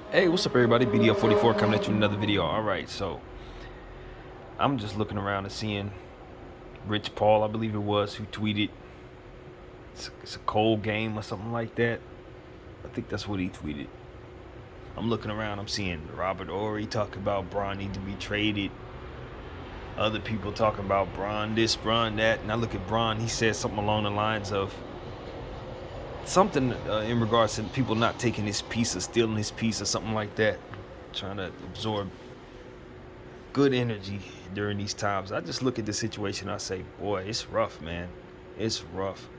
Hey, what's up, everybody? BDL44 coming at you with another video. All right, so I'm just looking around and seeing Rich Paul, I believe it was, who tweeted it's a cold game or something like that. I think that's what he tweeted. I'm looking around, I'm seeing Robert Ory talking about Bron need to be traded. Other people talking about Bron this, Bron that. And I look at Bron, he said something along the lines of something in regards to people not taking his piece or stealing his piece or something like that. Trying to absorb good energy during these times. I just look at the situation. I say, boy, it's rough, man. It's rough.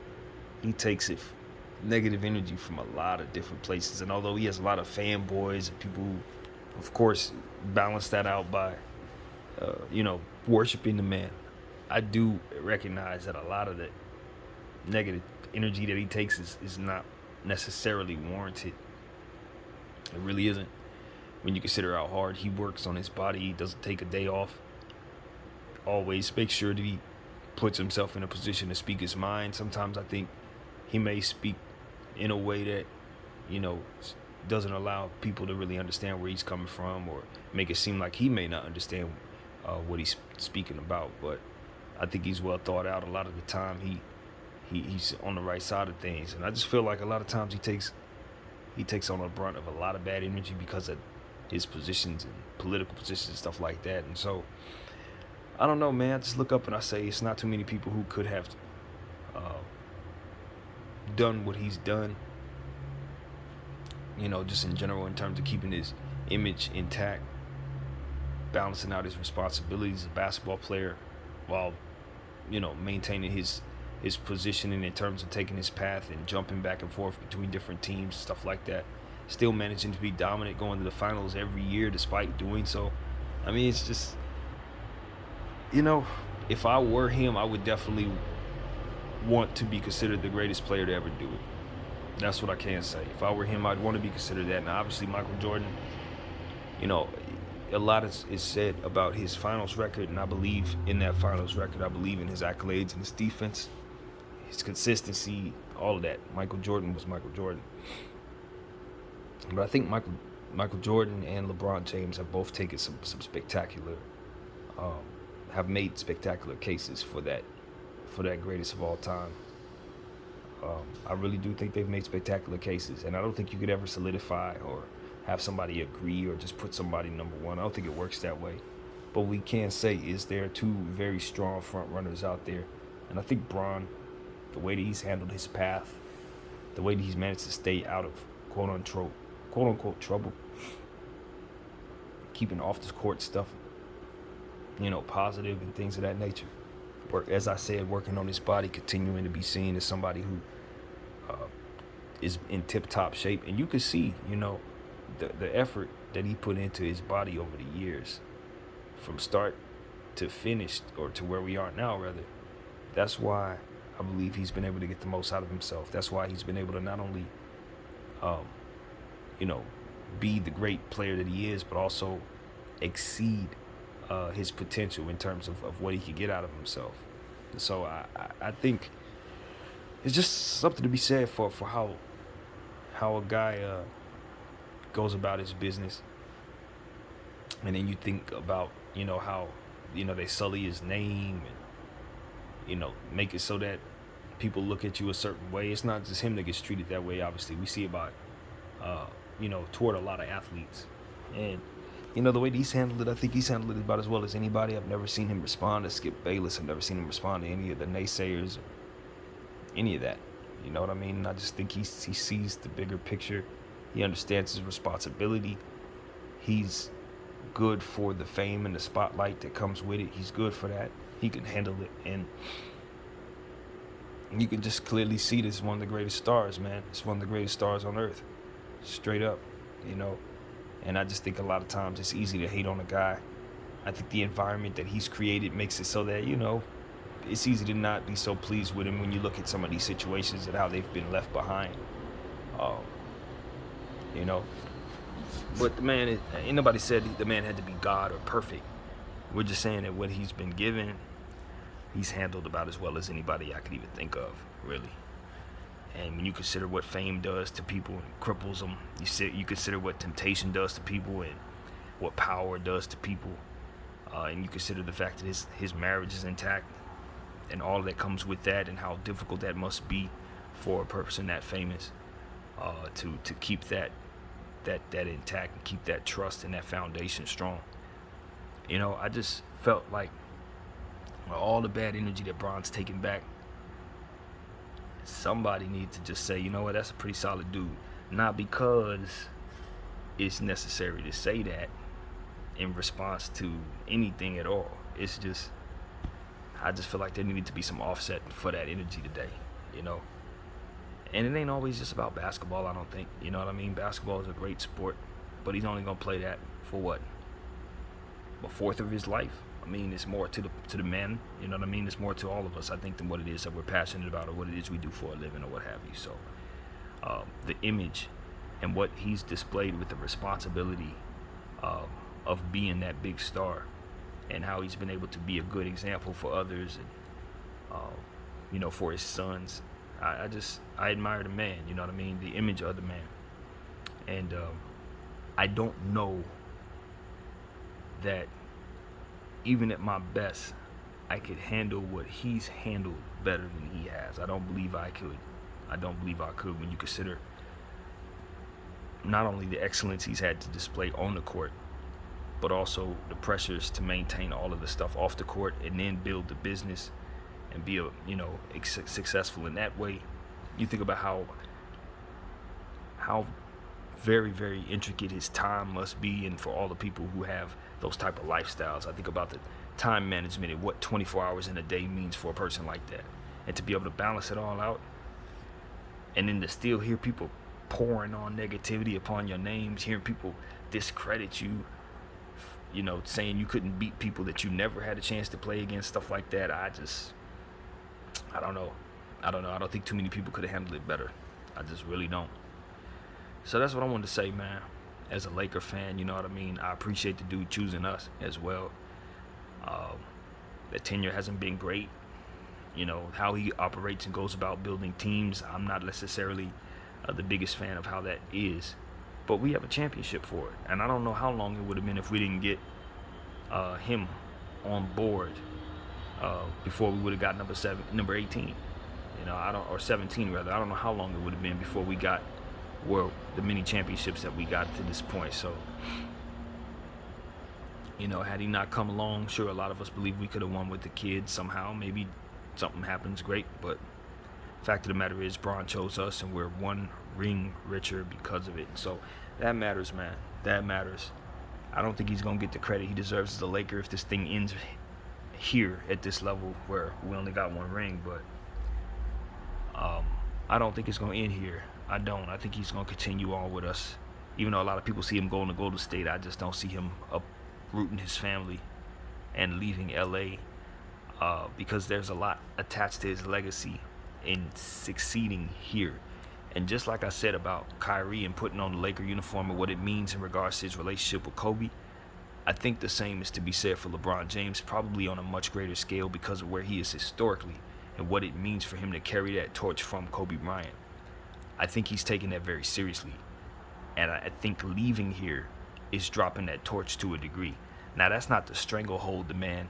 He takes it negative energy from a lot of different places. And although he has a lot of fanboys and people who, of course, balance that out by, worshiping the man, I do recognize that a lot of the negative energy that he takes is not necessarily warranted. It really isn't. When you consider how hard he works on his body, he doesn't take a day off. Always make sure that he puts himself in a position to speak his mind. Sometimes I think he may speak in a way that, doesn't allow people to really understand where he's coming from, or make it seem like he may not understand what he's speaking about. But I think he's well thought out. A lot of the time, he's on the right side of things, and I just feel like a lot of times he takes on the brunt of a lot of bad energy because of his positions and political positions and stuff like that. And so I don't know, man. I just look up and I say it's not too many people who could have done what he's done, just in general, in terms of keeping his image intact, balancing out his responsibilities as a basketball player while, maintaining his positioning in terms of taking his path and jumping back and forth between different teams, stuff like that. Still managing to be dominant, going to the finals every year despite doing so. I mean, it's just, if I were him, I would definitely want to be considered the greatest player to ever do it. That's what I can say. If I were him, I'd want to be considered that. Now, obviously, Michael Jordan, a lot is said about his finals record, and I believe in that finals record. I believe in his accolades and his defense, his consistency, all of that. Michael Jordan was Michael Jordan. But I think Michael Jordan and LeBron James have both taken some spectacular, have made spectacular cases for that greatest of all time. I really do think they've made spectacular cases, and I don't think you could ever solidify or have somebody agree or just put somebody number one. I don't think it works that way. But we can say is there are two very strong front runners out there, and I think Bron, the way that he's handled his path, the way that he's managed to stay out of quote unquote trouble, keeping off the court stuff, positive and things of that nature. As I said, working on his body, continuing to be seen as somebody who is in tip-top shape. And you can see, the effort that he put into his body over the years, from start to finish, or to where we are now, rather. That's why I believe he's been able to get the most out of himself. That's why he's been able to not only, be the great player that he is, but also exceed his potential in terms of what he could get out of himself. So I think it's just something to be said for how a guy goes about his business. And then you think about, how, they sully his name and, make it so that people look at you a certain way. It's not just him that gets treated that way, obviously. We see about, toward a lot of athletes. And, the way he's handled it, I think he's handled it about as well as anybody. I've never seen him respond to Skip Bayless. I've never seen him respond to any of the naysayers or any of that. You know what I mean? I just think he sees the bigger picture. He understands his responsibility. He's good for the fame and the spotlight that comes with it. He's good for that. He can handle it. And you can just clearly see this is one of the greatest stars, man. It's one of the greatest stars on earth. Straight up, And I just think a lot of times it's easy to hate on a guy. I think the environment that he's created makes it so that, it's easy to not be so pleased with him when you look at some of these situations and how they've been left behind. But the man, ain't nobody said the man had to be God or perfect. We're just saying that what he's been given, he's handled about as well as anybody I could even think of, really. And when you consider what fame does to people and cripples them, you consider what temptation does to people and what power does to people, and you consider the fact that his marriage is intact and all that comes with that, and how difficult that must be for a person that famous, to keep that intact and keep that trust and that foundation strong. I just felt like all the bad energy that Bron's taken back, somebody needs to just say, you know what, that's a pretty solid dude. Not because it's necessary to say that in response to anything at all. It's just, I just feel like there needed to be some offset for that energy today, you know. And it ain't always just about basketball, I don't think. You know what I mean? Basketball is a great sport, but he's only gonna play that for what? A fourth of his life? I mean, it's more to the men, you know what I mean? It's more to all of us, I think, than what it is that we're passionate about or what it is we do for a living or what have you. So, the image and what he's displayed with the responsibility of being that big star, and how he's been able to be a good example for others and, for his sons. I admire the man, you know what I mean? The image of the man. And I don't know that even at my best, I could handle what he's handled better than he has. I don't believe I could. When you consider not only the excellence he's had to display on the court, but also the pressures to maintain all of the stuff off the court and then build the business and be successful in that way. You think about how very, very intricate his time must be, and for all the people who have those type of lifestyles. I think about the time management and what 24 hours in a day means for a person like that, and to be able to balance it all out, and then to still hear people pouring on negativity upon your names, hearing people discredit you, saying you couldn't beat people that you never had a chance to play against, stuff like that. I don't know. I don't think too many people could have handled it better. I just really don't. So that's what I wanted to say, man. As a Laker fan, you know what I mean? I appreciate the dude choosing us as well. The tenure hasn't been great. How he operates and goes about building teams, I'm not necessarily the biggest fan of how that is. But we have a championship for it. And I don't know how long it would have been if we didn't get him on board before we would have got number 18. Or 17 rather. I don't know how long it would have been before we got the many championships that we got to this point. So, had he not come along, sure, a lot of us believe we could have won with the kids somehow. Maybe something happens great, but fact of the matter is, Bron chose us, and we're one ring richer because of it. So that matters, man. That matters. I don't think he's gonna get the credit he deserves as a Laker if this thing ends here at this level where we only got one ring. But I don't think it's gonna end here. I don't. I think he's gonna continue on with us. Even though a lot of people see him going to Golden State, I just don't see him uprooting his family and leaving LA, because there's a lot attached to his legacy in succeeding here. And just like I said about Kyrie and putting on the Laker uniform and what it means in regards to his relationship with Kobe, I think the same is to be said for LeBron James, probably on a much greater scale because of where he is historically and what it means for him to carry that torch from Kobe Bryant. I think he's taking that very seriously. And I think leaving here is dropping that torch to a degree. Now, that's not to stranglehold the man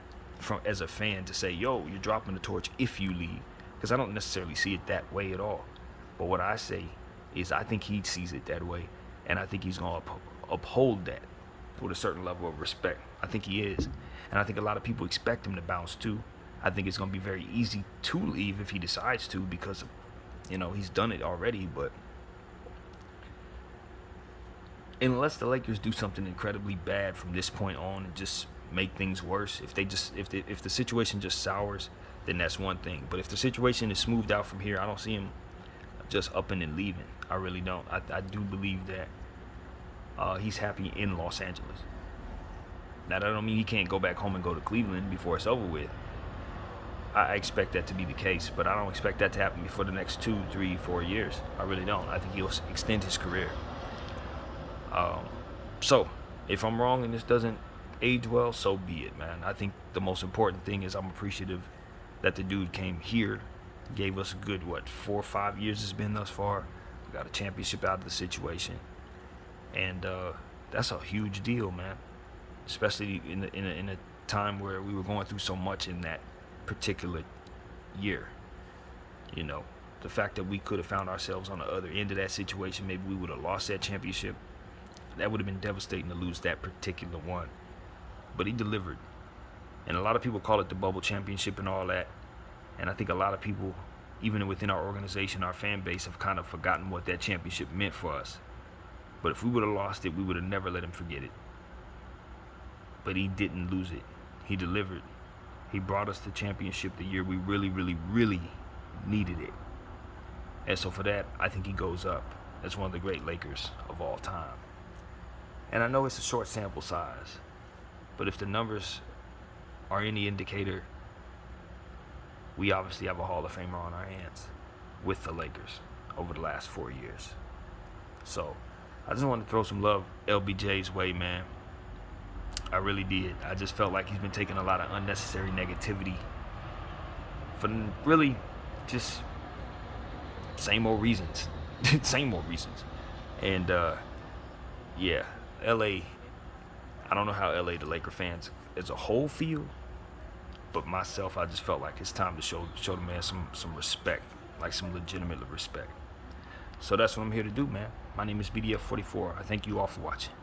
as a fan to say, yo, you're dropping the torch if you leave. Because I don't necessarily see it that way at all. But what I say is I think he sees it that way. And I think he's going to uphold that with a certain level of respect. I think he is. And I think a lot of people expect him to bounce too. I think it's going to be very easy to leave if he decides to, because, he's done it already. But unless the Lakers do something incredibly bad from this point on and just make things worse, if the situation just sours, then that's one thing. But if the situation is smoothed out from here, I don't see him just upping and leaving. I really don't. I do believe that he's happy in Los Angeles. Now, that don't mean he can't go back home and go to Cleveland before it's over with. I expect that to be the case, but I don't expect that to happen before the next 2, 3, 4 years. I really don't. I think he'll extend his career. So, if I'm wrong and this doesn't age well, so be it, man. I think the most important thing is I'm appreciative that the dude came here Gave us a good, what, 4 or 5 years it's been thus far. We got a championship out of the situation. And that's a huge deal, man. Especially in a time where we were going through so much in that particular year. You know, the fact that we could have found ourselves on the other end of that situation, maybe we would have lost that championship. That would have been devastating to lose that particular one. But he delivered. And a lot of people call it the bubble championship and all that. And I think a lot of people, even within our organization, our fan base, have kind of forgotten what that championship meant for us. But if we would have lost it, we would have never let him forget it. But he didn't lose it. He delivered. He brought us the championship the year we really, really, really needed it. And so for that, I think he goes up as one of the great Lakers of all time. And I know it's a short sample size, but if the numbers are any indicator, we obviously have a Hall of Famer on our hands with the Lakers over the last 4 years. So I just wanted to throw some love LBJ's way, man. I really did. I just felt like he's been taking a lot of unnecessary negativity for really just same old reasons. Same old reasons. And yeah, LA, I don't know how LA, the Laker fans as a whole feel, but myself, I just felt like it's time to show the man some respect, like some legitimate respect. So that's what I'm here to do, man. My name is BDF44. I thank you all for watching.